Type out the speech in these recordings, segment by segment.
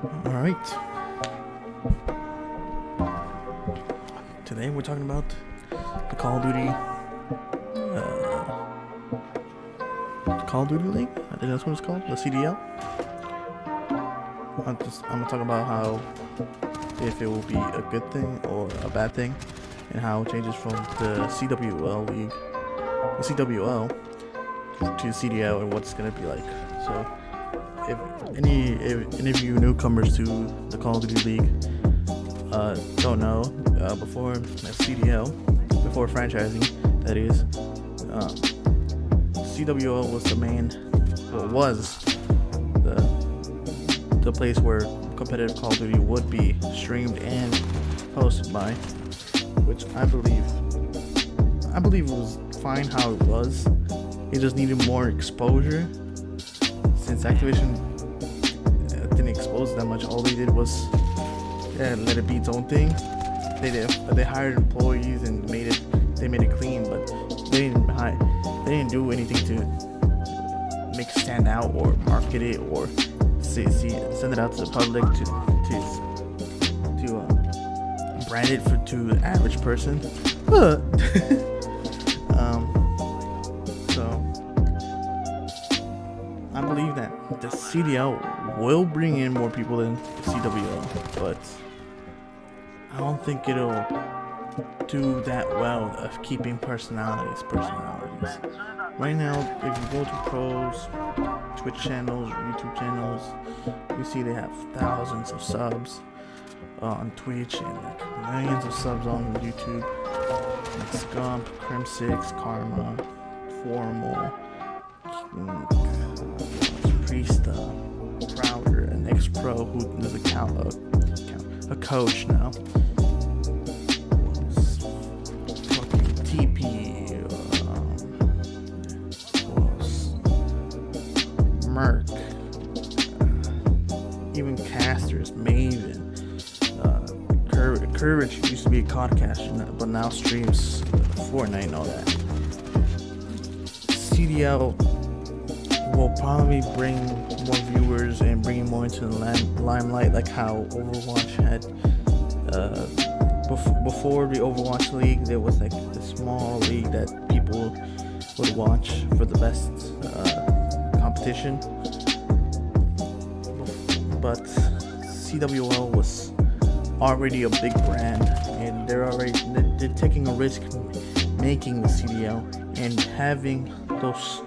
All right. Today we're talking about the Call of Duty League. I think that's what it's called, the CDL. I'm gonna talk about how if it will be a good thing or a bad thing, and how it changes from the CWL league, the CWL, to the CDL, and what it's gonna be like. So, if any of you newcomers to the Call of Duty League don't know, before CDL, before franchising, that is, CWL was was the place where competitive Call of Duty would be streamed and posted by, which I believe it was fine how it was. It just needed more exposure, since Activision didn't expose it that much. All they did was let it be its own thing. They hired employees and made it clean, but they didn't do anything to make it stand out or market it or send it out to the public to brand it to the average person. So I believe that the CDL will bring in more people than the CWL, but I don't think it'll do that well of keeping personalities. Right now, if you go to pros, Twitch channels, or YouTube channels, you see they have thousands of subs on Twitch and like millions of subs on YouTube. Like Scump, Crim6, Karma, Formal, Priest, Crowder, an ex-pro who is a coach now. TP, Merc, even casters, Maven, Courage used to be a podcaster, but now streams Fortnite and all that. CDL will probably bring more viewers and bring more into the limelight, like how Overwatch had. Before the Overwatch League, there was like the small league that people would watch for the best competition. But CWL was already a big brand, and they're taking a risk making the CDL and having those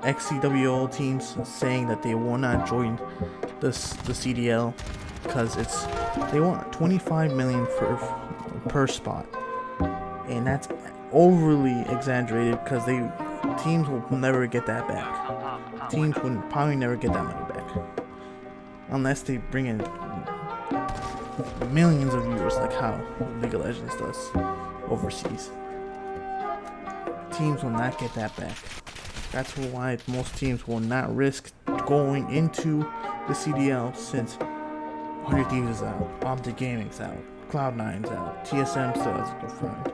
ex-CWL teams saying that they will not join the CDL because they want $25 million per spot, and that's overly exaggerated because teams will never get that back. Teams will probably never get that money back unless they bring in millions of viewers, like how League of Legends does overseas. Teams will not get that back. That's why most teams will not risk going into the CDL, since 100 Thieves is out, Optic Gaming's out, Cloud9's out, TSM still has a good friend,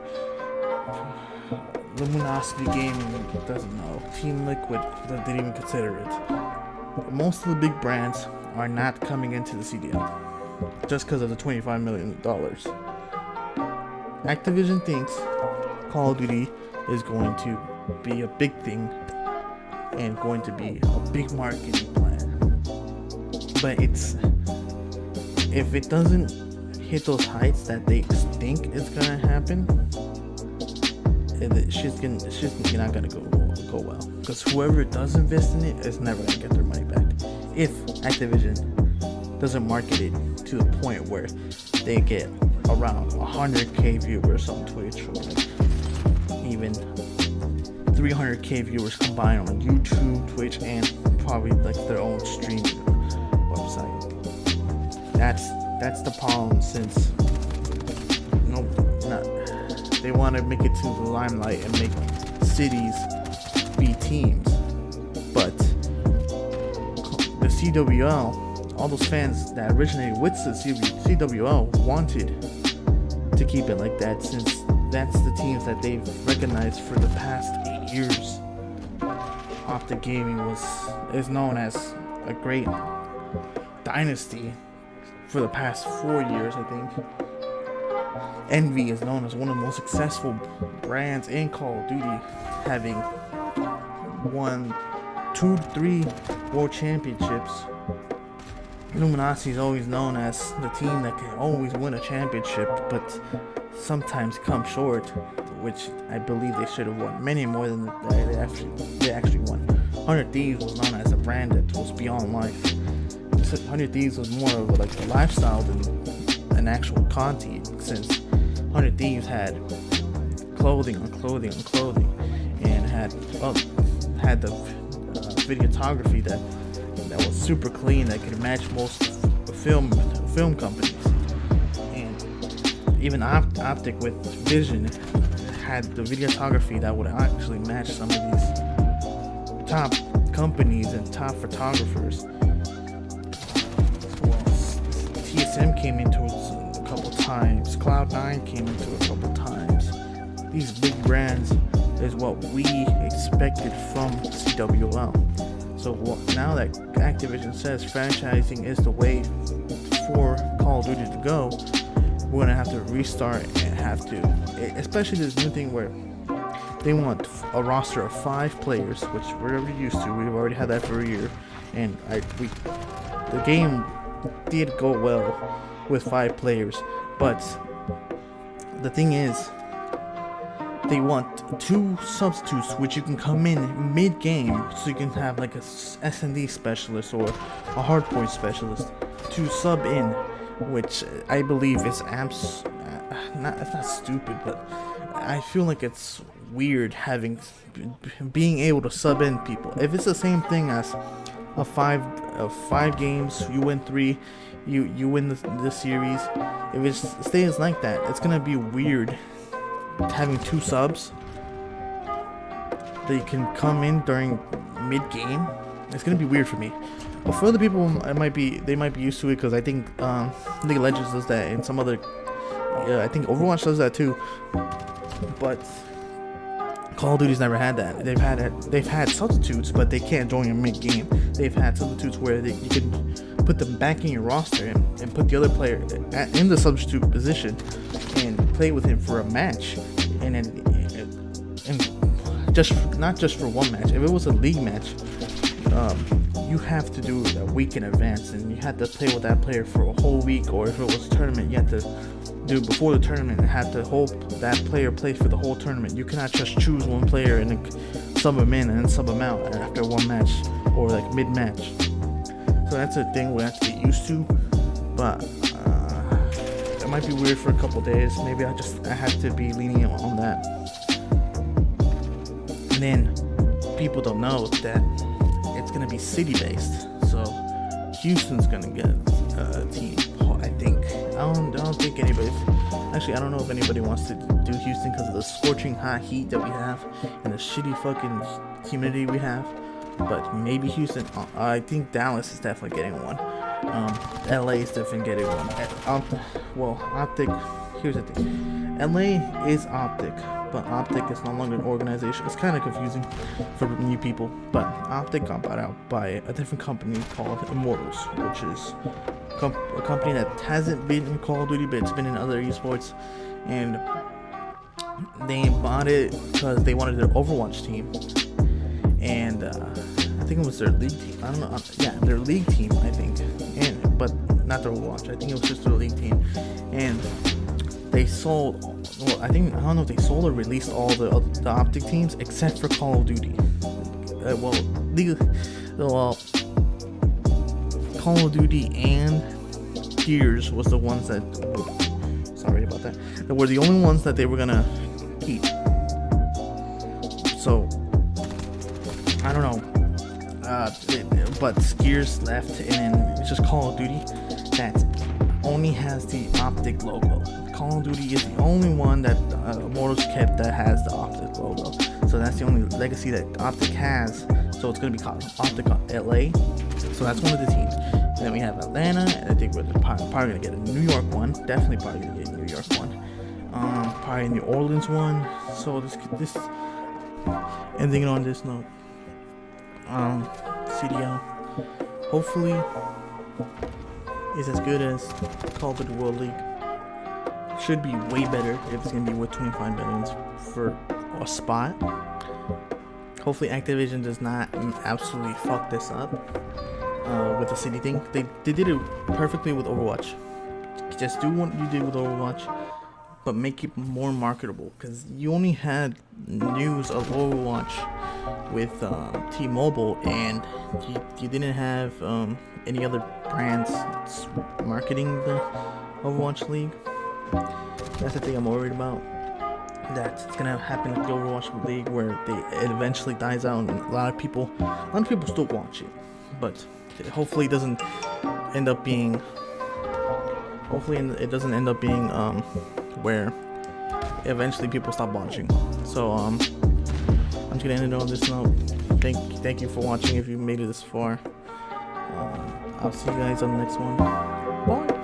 Luminosity Gaming doesn't know, Team Liquid didn't even consider it. Most of the big brands are not coming into the CDL just because of the $25 million. Activision thinks Call of Duty is going to be a big thing and going to be a big marketing plan, but if it doesn't hit those heights that they think it's gonna happen, it's not gonna go well, because whoever does invest in it is never gonna get their money back. If Activision doesn't market it to the point where they get around 100k viewers on Twitch, or like even 300k viewers combined on YouTube, Twitch, and probably like their own streaming website. That's the problem, since they want to make it to the limelight and make cities be teams, but the CWL, all those fans that originated with the CWL wanted to keep it like that, since that's the teams that they've recognized for the past 8 years. Optic Gaming is known as a great dynasty for the past 4 years, I think. Envy is known as one of the most successful brands in Call of Duty, having won 2 to 3 world championships. Illuminati is always known as the team that can always win a championship, but sometimes come short, which I believe they should have won many more than they actually won. 100 Thieves was known as a brand that was beyond life. 100 Thieves was more of like a lifestyle than an actual content, since 100 Thieves had clothing on clothing on clothing, and had the videography that was super clean, that could match most film companies. And even Optic with Vision had the videography that would actually match some of these top companies and top photographers. Well, TSM came into it a couple times, Cloud9 came into it a couple times. These big brands is what we expected from CWL. So now that Activision says franchising is the way for Call of Duty to go, we're gonna have to restart and have to, especially this new thing where they want a roster of 5 players, which we're already used to. We've already had that for a year, and the game did go well with 5 players. But the thing is, they want 2 substitutes, which you can come in mid-game, so you can have like a S&D specialist or a hardpoint specialist to sub in, which I believe is it's not stupid, but I feel like it's weird being able to sub in people. If it's the same thing as a 5 games, you win 3, you win the series. If it stays like that, it's gonna be weird having 2 subs. They can come in during mid-game. It's gonna be weird for me, but for other people, they might be used to it, because I think League of Legends does that, and some other, I think Overwatch does that too. But Call of Duty's never had that. They've had substitutes, but they can't join in mid-game. They've had substitutes where you can put them back in your roster and put the other player in the substitute position and play with him for a match, and not just for one match. If it was a league match, you have to do it a week in advance, and you have to play with that player for a whole week. Or if it was a tournament, you have to do it before the tournament and have to hope that player plays for the whole tournament. You cannot just choose one player and sub him in and then sub him out after one match or like mid-match. So that's a thing we have to get used to, but it might be weird for a couple days. Maybe I have to be lenient on that. And then people don't know that it's gonna be city-based, so Houston's gonna get a team. I think. I don't think anybody. Actually, I don't know if anybody wants to do Houston because of the scorching hot heat that we have and the shitty fucking humidity we have. But maybe Houston. I think Dallas is definitely getting one. LA is definitely getting one. Optic. Here's the thing. LA is Optic, but Optic is no longer an organization. It's kind of confusing for new people. But Optic got bought out by a different company called Immortals, which is a company that hasn't been in Call of Duty, but it's been in other esports. And they bought it because they wanted their Overwatch team. And I think it was their league team. I don't know. Yeah, their league team, I think. But not their Overwatch. I think it was just their league team. And they sold. Well, I don't know if they sold or released all the Optic teams except for Call of Duty. Call of Duty and Gears was the ones that. Sorry about that. That were the only ones that they were gonna keep. So I don't know. But Gears left, and then it's just Call of Duty that only has the Optic logo. Call of Duty is the only one that Immortals kept that has the Optic logo. So that's the only legacy that Optic has. So it's going to be called Optic LA. So that's one of the teams. And then we have Atlanta, and I think we're probably going to get a New York one. Definitely probably going to get a New York one. Probably a New Orleans one. So this ending on this note. CDL. Hopefully, is as good as Call of Duty World League. Should be way better if it's gonna be worth 25 billions for a spot. Hopefully Activision does not absolutely fuck this up with the city thing. They did it perfectly with Overwatch. Just do what you did with Overwatch, but make it more marketable, because you only had news of Overwatch with T-Mobile, and you didn't have any other brands marketing the Overwatch League. That's the thing I'm worried about. That it's gonna happen at the Overwatch League, where it eventually dies out, and a lot of people still watch it, but hopefully it doesn't end up being. Hopefully it doesn't end up being where eventually people stop watching. So I'm just gonna end it on this note. Thank you for watching. If you made it this far, I'll see you guys on the next one. Bye.